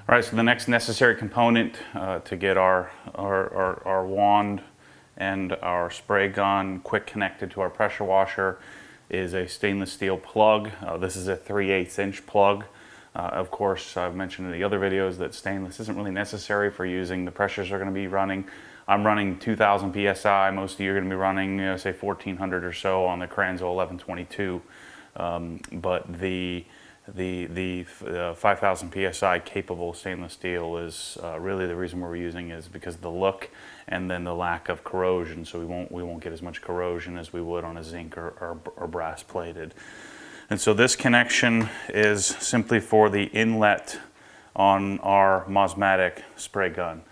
All right, so the next necessary component to get our wand and our spray gun quick connected to our pressure washer is a stainless steel plug. This is a 3/8 inch plug. Of course, I've mentioned in the other videos that stainless isn't really necessary for using. The pressures are going to be running. I'm running 2,000 psi. Most of you are going to be running, say 1,400 or so on the Kranzel 1122. But the 5,000 psi capable stainless steel is really the reason we're using is because of the look and then the lack of corrosion. So we won't get as much corrosion as we would on a zinc or brass plated. And so this connection is simply for the inlet on our Mosmatic spray gun.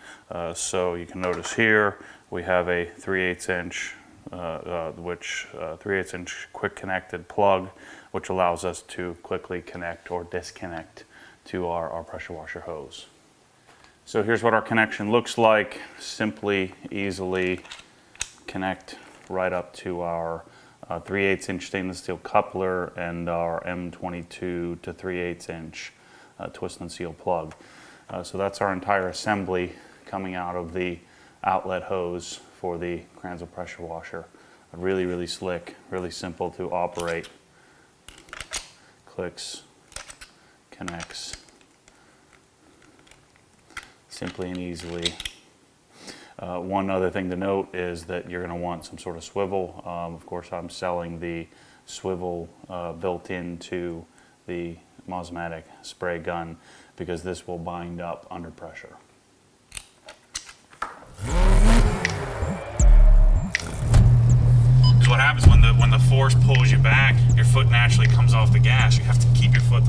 So you can notice here we have a 3/8 inch 3/8 inch quick connected plug, which allows us to quickly connect or disconnect to our pressure washer hose. So here's what our connection looks like. Simply, easily connect right up to our 3/8 inch stainless steel coupler and our M22 to 3/8 inch twist and seal plug. So that's our entire assembly coming out of the outlet hose for the Kranzel pressure washer. Really, really slick, really simple to operate. Clicks, connects, simply and easily. One other thing to note is that you're going to want some sort of swivel. Of course, I'm selling the swivel built into the Mosmatic spray gun because this will bind up under pressure. What happens when the force pulls you back, your foot naturally comes off the gas. You have to keep your foot